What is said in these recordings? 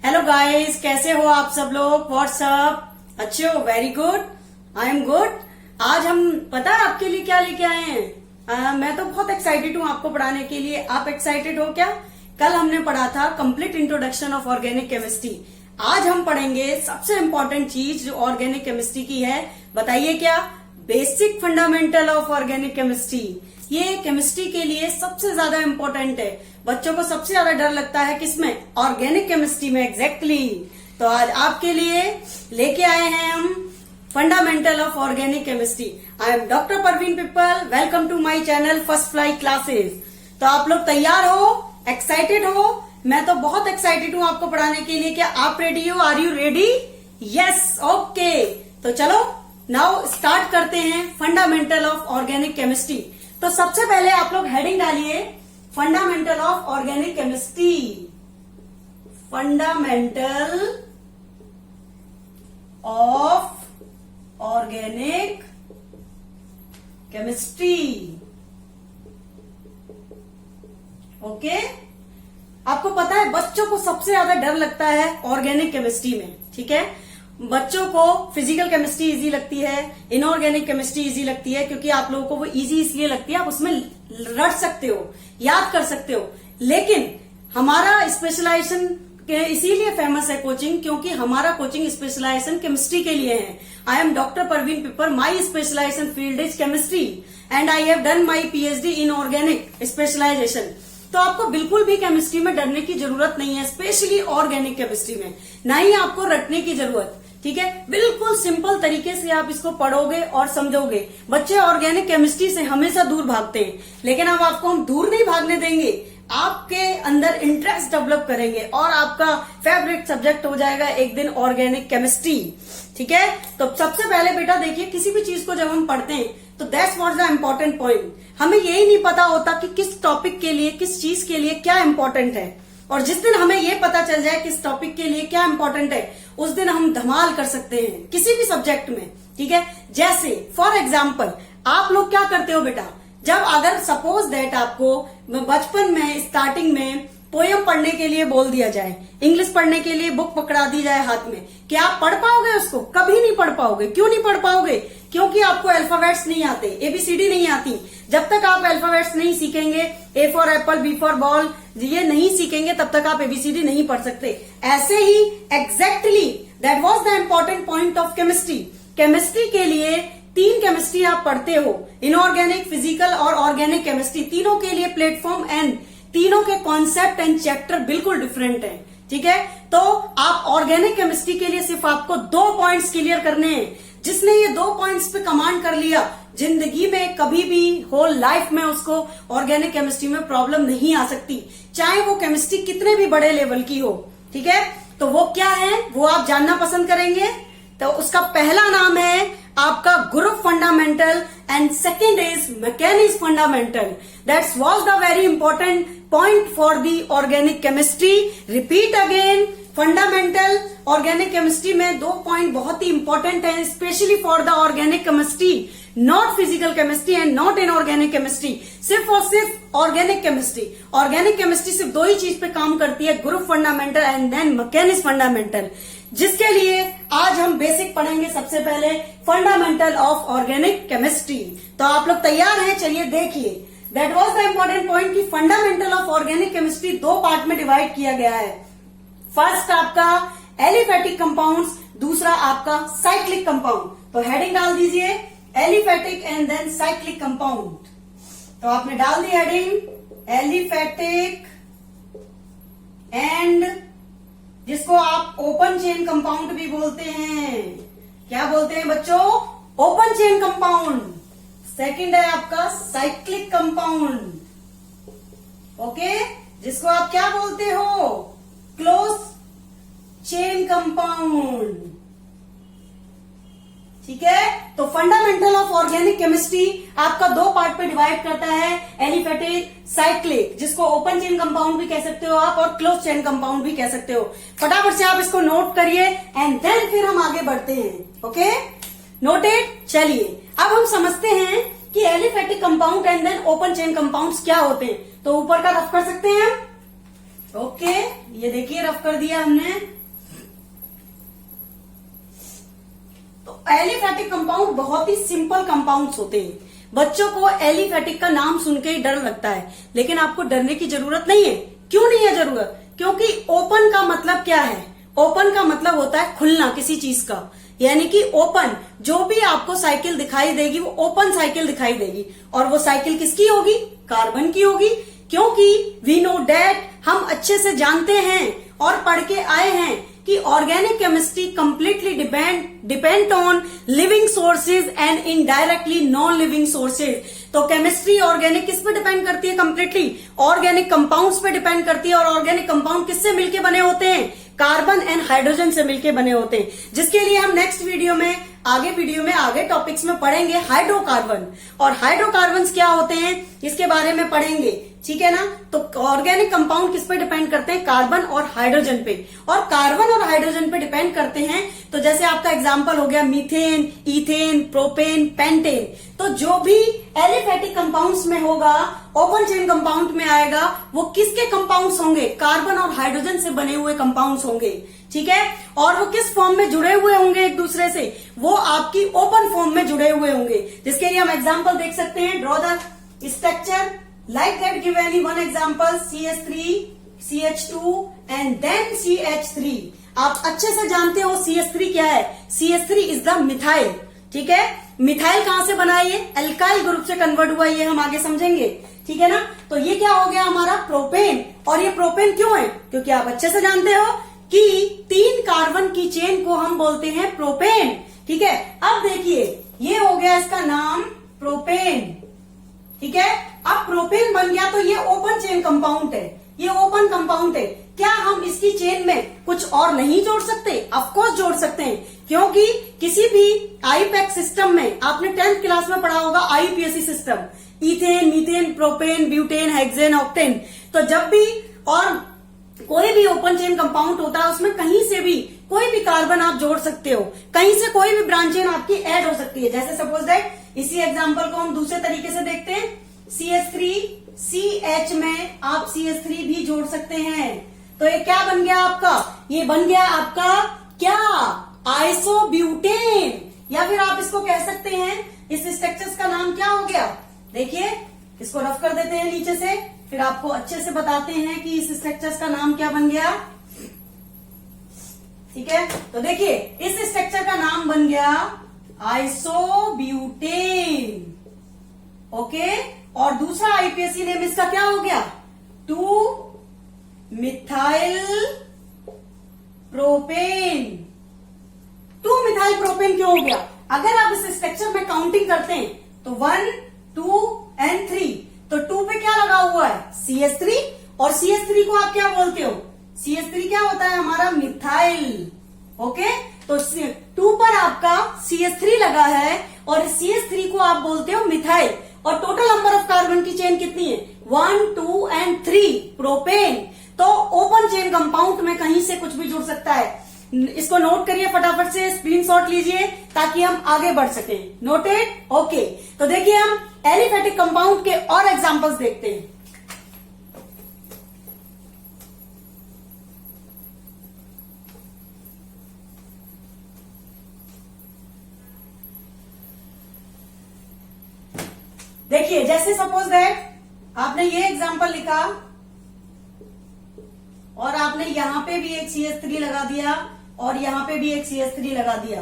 Hello guys, कैसे हो आप सब लोग? व्हाट्सअप अच्छे हो? Very good, I am good. आज हम पता है आपके लिए क्या लेके आए हैं? मैं तो बहुत एक्साइटेड हूँ आपको पढ़ाने के लिए। आप एक्साइटेड हो क्या? कल हमने पढ़ा था complete introduction of organic chemistry. आज हम पढ़ेंगे सबसे इम्पोर्टेंट चीज जो ऑर्गेनिक केमिस्ट्री की है। बताइए क्या? Basic fundamental of organic chemistry. ये केमिस्ट्री के लिए सबसे ज्यादा इम्पोर्टेंट है। बच्चों को सबसे ज्यादा डर लगता है किसमें? ऑर्गेनिक केमिस्ट्री में। एग्जैक्टली। तो आज आपके लिए लेके आए हैं हम fundamental of organic chemistry. I am doctor Parveen Pippal. Welcome to my channel first fly classes. तो आप लोग तैयार हो? एक्साइटेड हो? मैं तो बहुत एक्साइटेड हूँ आपको पढ़ाने के लिए। क्या आप रेडी हो? Are you ready? Yes, okay. तो चलो नाउ स्टार्ट करते हैं फंडामेंटल ऑफ ऑर्गेनिक केमिस्ट्री। तो सबसे पहले आप लोग हेडिंग डालिए fundamental of organic chemistry. Fundamental of organic chemistry. Okay. आपको पता है बच्चों को सबसे ज्यादा डर लगता है ऑर्गेनिक केमिस्ट्री में, ठीक है? बच्चों को फिजिकल केमिस्ट्री इजी लगती है, इनऑर्गेनिक केमिस्ट्री इजी लगती है, क्योंकि आप लोगों को वो इजी इसलिए लगती है, आप उसमें रट सकते हो, याद कर सकते हो। लेकिन हमारा स्पेशलाइजेशन इसीलिए फेमस है कोचिंग, क्योंकि हमारा कोचिंग स्पेशलाइजेशन केमिस्ट्री के लिए है। I am doctor Parveen Pippar. My specialization field is chemistry and I have done my PhD in organic specialization. तो आपको बिल्कुल भी केमिस्ट्री में डरने की जरूरत नहीं है, स्पेशली ऑर्गेनिक केमिस्ट्री में। ना ही आपको रटने की जरूरत, ठीक है? बिल्कुल सिंपल तरीके से आप इसको पढ़ोगे और समझोगे। बच्चे ऑर्गेनिक केमिस्ट्री से हमेशा दूर भागते हैं, लेकिन अब आपको हम दूर नहीं भागने देंगे। आपके अंदर इंटरेस्ट डेवलप करेंगे और आपका फेवरेट सब्जेक्ट हो जाएगा एक दिन ऑर्गेनिक केमिस्ट्री, ठीक है? तो सबसे पहले बेटा देखिए, किसी भी चीज को जब हम पढ़ते हैं तो that's what the important point. हमें यही नहीं पता होता कि किस टॉपिक के लिए, किस चीज के लिए क्या इम्पोर्टेंट है। और जिस दिन हमें ये पता चल जाए किस टॉपिक के लिए क्या इम्पोर्टेंट है, उस दिन हम धमाल कर सकते हैं किसी भी सब्जेक्ट में, ठीक है? जैसे फॉर एग्जाम्पल आप लोग क्या करते हो बेटा, जब अगर सपोज दैट आपको बचपन में स्टार्टिंग में पोयम पढ़ने के लिए बोल दिया जाए, इंग्लिश पढ़ने के लिए बुक पकड़ा दी जाए हाथ में, क्या आप पढ़ पाओगे उसको? कभी नहीं पढ़ पाओगे। क्यों नहीं पढ़ पाओगे? क्योंकि आपको अल्फाबेट्स नहीं आते, एबीसीडी नहीं आती। जब तक आप अल्फाबेट्स नहीं सीखेंगे, A for apple, B for ball, ये नहीं सीखेंगे, तब तक आप एबीसीडी नहीं पढ़ सकते। ऐसे ही exactly that was the important point of chemistry. Chemistry के लिए 3 केमिस्ट्री आप पढ़ते हो, इनऑर्गेनिक, फिजिकल और ऑर्गेनिक केमिस्ट्री। तीनों के लिए प्लेटफॉर्म एंड तीनों के कॉन्सेप्ट एंड चैप्टर बिल्कुल डिफरेंट है, ठीक है? तो आप ऑर्गेनिक केमिस्ट्री के लिए सिर्फ आपको 2 पॉइंट्स क्लियर करने हैं। जिसने ये 2 पॉइंट्स पे कमांड कर लिया, जिंदगी में कभी भी होल लाइफ में उसको ऑर्गेनिक केमिस्ट्री में प्रॉब्लम नहीं आ सकती, चाहे वो केमिस्ट्री कितने भी बड़े लेवल की हो, ठीक है? तो वो क्या है, वो आप जानना पसंद करेंगे। तो उसका पहला नाम है आपका group fundamental and second is mechanics fundamental. That's was the very important point for the organic chemistry. Repeat again, fundamental organic chemistry में 2 पॉइंट बहुत ही इंपॉर्टेंट है, specially for the organic chemistry, not physical chemistry and not inorganic chemistry. सिर्फ और सिर्फ organic chemistry. Organic chemistry सिर्फ 2 ही चीज पे काम करती है, group fundamental and then mechanics fundamental, जिसके लिए आज हम बेसिक पढ़ेंगे। सबसे पहले फंडामेंटल ऑफ ऑर्गेनिक केमिस्ट्री। तो आप लोग तैयार हैं? चलिए देखिए, that was the important point कि fundamental of organic chemistry 2 part में डिवाइड किया गया है। फर्स्ट आपका एलिफेटिक कंपाउंड्स, दूसरा आपका साइक्लिक कंपाउंड। तो हेडिंग डाल दीजिए aliphatic and then cyclic compound. तो आपने डाल दी हेडिंग एलिफेटिक एंड, जिसको आप ओपन चेन कंपाउंड भी बोलते हैं। क्या बोलते हैं बच्चों? Open chain compound. सेकंड है आपका साइक्लिक कंपाउंड, ओके, जिसको आप क्या बोलते हो? क्लोज चेन कंपाउंड, ठीक है? तो फंडामेंटल ऑफ ऑर्गेनिक केमिस्ट्री आपका 2 पार्ट पे डिवाइड करता है, एलिफेटिक, साइक्लिक, जिसको ओपन चेन कंपाउंड भी कह सकते हो आप और क्लोज चेन कंपाउंड भी कह सकते हो। फटाफट से आप इसको नोट करिए एंड देन फिर हम आगे बढ़ते हैं। Okay, noted? चलिए अब हम समझते हैं कि aliphatic compound and then open chain compounds क्या होते हैं। तो ऊपर का रफ कर सकते हैं हम। ओके, ये देखिए रफ कर दिया हमने। तो एलिफेटिक कंपाउंड बहुत ही सिंपल कंपाउंड्स होते हैं। बच्चों को एलिफेटिक का नाम सुन के ही डर लगता है, लेकिन आपको डरने की जरूरत नहीं है। क्यों नहीं है जरूरत? क्योंकि ओपन का मतलब क्या है? ओपन का मतलब होता है खुलना किसी चीज का, यानी कि ओपन। जो भी आपको साइकिल दिखाई देगी वो ओपन साइकिल दिखाई देगी, और वो साइकिल किसकी होगी? कार्बन की होगी। क्योंकि वी नो डैट, हम अच्छे से जानते हैं और पढ़ के आए हैं कि organic chemistry completely depend on living sources and indirectly non living sources. तो केमिस्ट्री ऑर्गेनिक किस पे डिपेंड करती है? कंप्लीटली ऑर्गेनिक कंपाउंड्स पे डिपेंड करती है। और ऑर्गेनिक कंपाउंड किससे मिलके बने होते हैं? कार्बन एंड हाइड्रोजन से मिलके बने होते हैं, जिसके लिए हम नेक्स्ट वीडियो में आगे टॉपिक्स में पढ़ेंगे हाइड्रोकार्बन। और हाइड्रोकार्बन्स क्या होते हैं इसके बारे में पढ़ेंगे, ठीक है ना। तो ऑर्गेनिक कंपाउंड किस पे डिपेंड करते हैं? कार्बन और हाइड्रोजन पे। और कार्बन और हाइड्रोजन पे डिपेंड करते हैं तो जैसे आपका एग्जांपल हो गया मीथेन, इथेन, प्रोपेन, पेंटेन। तो जो भी एलिफेटिक कंपाउंड्स में होगा, ओपन चेन कंपाउंड में आएगा, वो किसके कंपाउंड्स होंगे? कार्बन और हाइड्रोजन से बने हुए कंपाउंड्स होंगे, ठीक है। और वो किस फॉर्म में जुड़े हुए होंगे एक दूसरे से? वो आपकी ओपन फॉर्म में जुड़े हुए होंगे, जिसके लिए हम एग्जांपल देख सकते हैं। Draw the structure like that, give any one example, CH3, CH2 and then CH3। आप अच्छे से जानते हो CH3 क्या है? CH3 इज द मिथाइल, ठीक है। मिथाइल कहां से बना है? ये एल्काइल ग्रुप से कन्वर्ट हुआ, ये हम आगे समझेंगे, ठीक है ना। तो ये क्या हो गया हमारा? प्रोपेन। और ये प्रोपेन क्यों है? क्योंकि आप अच्छे से जानते हो कि 3 कार्बन की चेन को हम बोलते हैं प्रोपेन, ठीक है। अब देखिए, ये हो गया इसका नाम प्रोपेन, ठीक है। अब प्रोपेन बन गया तो ये ओपन चेन कंपाउंड है, ये ओपन कंपाउंड है। क्या हम इसकी चेन में कुछ और नहीं जोड़ सकते? ऑफ कोर्स जोड़ सकते हैं, क्योंकि किसी भी आईपैक सिस्टम में आपने 10th क्लास में पढ़ा होगा IUPAC system, ethane, methane, propane, butane, hexane, octane. तो जब भी और कोई भी ओपन चेन कंपाउंड होता है उसमें कहीं से भी कोई भी कार्बन आप जोड़ सकते हो, कहीं से कोई भी ब्रांच चेन आपकी ऐड हो सकती है। जैसे सपोज दैट, इसी एग्जांपल को हम दूसरे तरीके से देखते हैं। CH3, CH में आप CH3 भी जोड़ सकते हैं। तो ये क्या बन गया आपका? ये बन गया आपका क्या? आइसोब्यूटेन। या फिर आप इसको कह सकते हैं, इस स्ट्रक्चर्स का नाम क्या हो गया? देखिए, इसको रफ कर देते हैं नीचे से, फिर आपको अच्छे से बताते हैं कि इस स्ट्रक्चर्स का नाम क्या बन गया, ठीक है। तो देखिए, इस स्ट्रक्चर का नाम बन गया आइसोब्यूटेन, ओके। और दूसरा आईपीएसी नेम इसका क्या हो गया? 2-मिथाइल प्रोपेन। 2-मिथाइल प्रोपेन क्यों हो गया? अगर आप इस स्ट्रक्चर में काउंटिंग करते हैं तो 1, 2 and 3, तो 2 पे क्या लगा हुआ है? CH3। और CH3 को आप क्या बोलते हो? CH3 क्या होता है हमारा? Methyl, okay. तो 2 पर आपका CH3 लगा है और CH3 को आप बोलते हो मिथाइल। और टोटल नंबर ऑफ कार्बन की चेन कितनी है? 1, 2 and 3 प्रोपेन। तो ओपन चेन कंपाउंड में कहीं से कुछ भी जुड़ सकता है। इसको नोट करिए, फटाफट से स्क्रीनशॉट लीजिए ताकि हम आगे बढ़ सकें। नोटेड? ओके। तो देखिए, हम एलिफेटिक कंपाउंड के और एग्जांपल्स देखते हैं। देखिए, जैसे सपोज दैट आपने ये एग्जांपल लिखा और आपने यहां पे भी एक CH3 लगा दिया और यहां पे भी एक CH3 लगा दिया,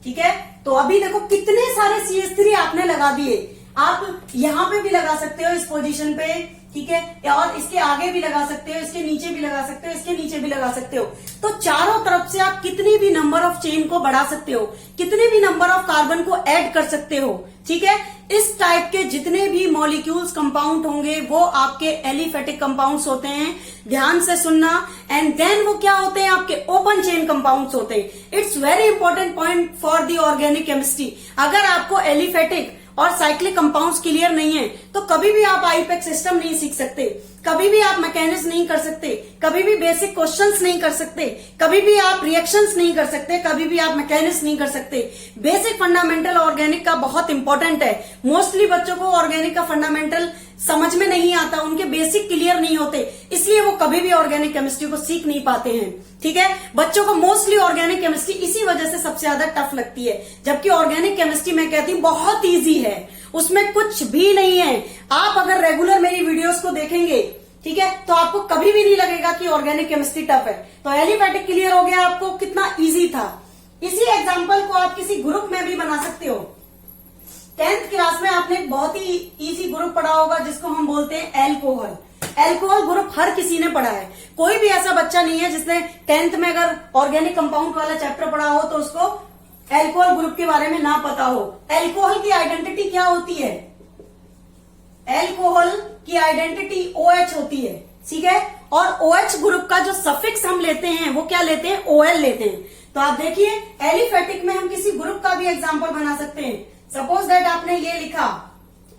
ठीक है। तो अभी देखो कितने सारे CH3 आपने लगा दिए। आप यहां पे भी लगा सकते हो इस पोजीशन पे, ठीक है, और इसके आगे भी लगा सकते हो, इसके नीचे भी लगा सकते हो, इसके नीचे भी लगा सकते हो। तो चारों तरफ से आप कितनी भी नंबर ऑफ चेन को बढ़ा सकते हो, कितने भी नंबर ऑफ कार्बन को ऐड कर सकते हो, ठीक है। इस टाइप के जितने भी मॉलिक्यूल्स कंपाउंड होंगे वो आपके एलिफेटिक कंपाउंड्स होते हैं। ध्यान से सुनना। एंड देन वो क्या होते हैं? आपके ओपन चेन कंपाउंड्स होते हैं। It's very important point for the organic chemistry. अगर आपको एलिफेटिक और साइक्लिक कंपाउंड्स क्लियर नहीं है तो कभी भी आप आईपैक सिस्टम नहीं सीख सकते, कभी भी आप मैकेनिज्म नहीं कर सकते, कभी भी बेसिक क्वेश्चंस नहीं कर सकते, कभी भी आप रिएक्शंस नहीं कर सकते, कभी भी आप मैकेनिज्म नहीं कर सकते। बेसिक फंडामेंटल ऑर्गेनिक का बहुत इंपॉर्टेंट है। मोस्टली बच्चों को ऑर्गेनिक का फंडामेंटल समझ में नहीं आता, उनके बेसिक क्लियर नहीं होते, इसलिए वो कभी भी ऑर्गेनिक केमिस्ट्री को सीख नहीं पाते हैं। ठीक है, बच्चों को मोस्टली ऑर्गेनिक केमिस्ट्री इसी वजह से सबसे ज्यादा टफ लगती है, जबकि ऑर्गेनिक केमिस्ट्री मैं कहती हूँ बहुत ईजी है, उसमें कुछ भी नहीं है। आप अगर रेगुलर मेरी वीडियोस को देखेंगे, ठीक है, तो आपको कभी भी नहीं लगेगा कि ऑर्गेनिक केमिस्ट्री टफ है। तो एलिफेटिक क्लियर हो गया आपको, कितना इजी था। इसी एग्जांपल को आप किसी ग्रुप में भी बना सकते हो। 10th क्लास में आपने एक बहुत ही इजी ग्रुप पढ़ा होगा जिसको हम बोलते हैं एल्कोहल। एल्कोहल ग्रुप हर किसी ने पढ़ा है, कोई भी ऐसा बच्चा नहीं है जिसने 10th में अगर ऑर्गेनिक कंपाउंड वाला चैप्टर पढ़ा हो तो उसको एल्कोहल ग्रुप के बारे में ना पता हो। एल्कोहल की आइडेंटिटी क्या होती है? एल्कोहल की आइडेंटिटी OH होती है, ठीक है, और OH ग्रुप का जो सफिक्स हम लेते हैं वो क्या लेते हैं? OL लेते हैं। तो आप देखिए एलिफेटिक में हम किसी ग्रुप का भी एग्जांपल बना सकते हैं। सपोज दैट आपने ये लिखा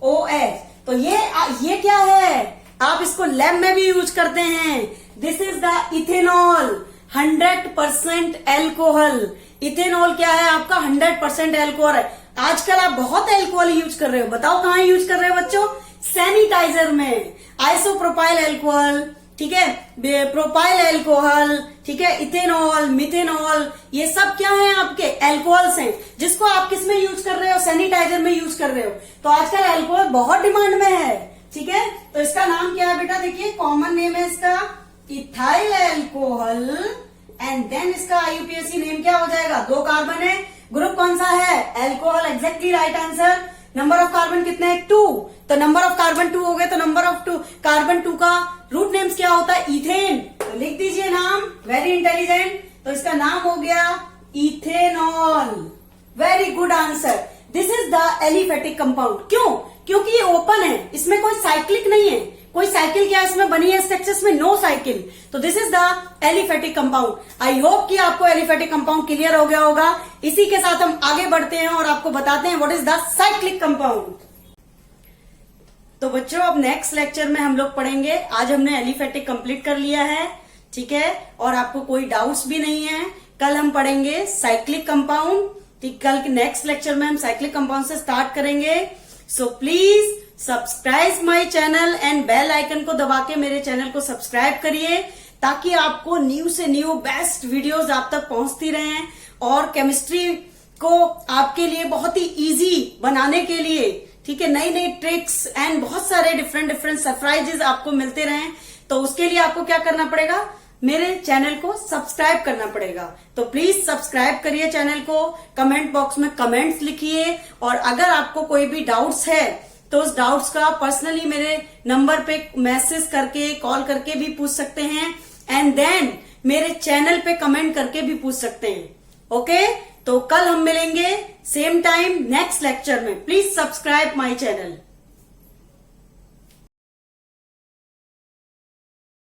OH, तो ये क्या है? आप इसको लैब में भी यूज करते हैं। This is the ethanol, 100% alcohol. Ethanol क्या है? आपका 100% एल्कोहल है। आजकल आप बहुत एल्कोहल यूज कर रहे हो, बताओ कहाँ यूज कर रहे हो बच्चों? सैनिटाइजर में। आइसोप्रोपाइल एल्कोहल, ठीक है, प्रोपाइल एल्कोहल, ठीक है, इथेनॉल, मिथेनॉल, ये सब क्या है? आपके एल्कोहल्स हैं, जिसको आप किस में यूज कर रहे हो? सैनिटाइजर में यूज कर रहे हो। तो आजकल एल्कोहल बहुत डिमांड में है, ठीक है। तो इसका नाम क्या है बेटा? देखिए कॉमन नेम है इसका इथाइल एल्कोहल, एंड देन इसका IUPAC नेम क्या हो जाएगा? 2 कार्बन है, ग्रुप कौन सा है? Alcohol. Exactly right answer. Number of carbon कितने हैं? 2। तो नंबर ऑफ कार्बन 2 हो गए, तो नंबर ऑफ कार्बन 2 का रूट नेम्स क्या होता है? इथेन। तो लिख दीजिए नाम, वेरी इंटेलिजेंट। तो इसका नाम हो गया ethanol. Very good answer. This is the aliphatic compound. क्यों? क्योंकि ये ओपन है, इसमें कोई साइक्लिक नहीं है। कोई साइकिल क्या इसमें बनी है स्ट्रक्चर्स में? No cycle. तो this is the aliphatic compound. I hope कि आपको एलिफेटिक कंपाउंड क्लियर हो गया होगा। इसी के साथ हम आगे बढ़ते हैं और आपको बताते हैं what is the cyclic compound. तो बच्चों अब नेक्स्ट लेक्चर में हम लोग पढ़ेंगे। आज हमने एलिफेटिक कंप्लीट कर लिया है, ठीक है, और आपको कोई डाउट्स भी नहीं है। कल हम पढ़ेंगे साइक्लिक कंपाउंड, ठीक। कल के नेक्स्ट लेक्चर में हम साइक्लिक कंपाउंड से स्टार्ट करेंगे। So please subscribe my channel and bell icon को दबा के मेरे चैनल को सब्सक्राइब करिए, ताकि आपको न्यू से न्यू बेस्ट वीडियोस आप तक पहुंचती रहें। और केमिस्ट्री को आपके लिए बहुत ही इजी बनाने के लिए, ठीक है, नई नई ट्रिक्स एंड बहुत सारे डिफरेंट सरप्राइजेस आपको मिलते रहें। तो उसके लिए आपको क्या करना पड़ेगा? मेरे चैनल को सब्सक्राइब करना पड़ेगा। तो प्लीज सब्सक्राइब करिए चैनल को, कमेंट बॉक्स में कमेंट्स लिखिए, और अगर आपको कोई भी डाउट्स है तो उस डाउट्स का पर्सनली मेरे नंबर पे मैसेज करके, कॉल करके भी पूछ सकते हैं, एंड देन मेरे चैनल पे कमेंट करके भी पूछ सकते हैं। ओके, तो कल हम मिलेंगे सेम टाइम नेक्स्ट लेक्चर में। Please subscribe my channel.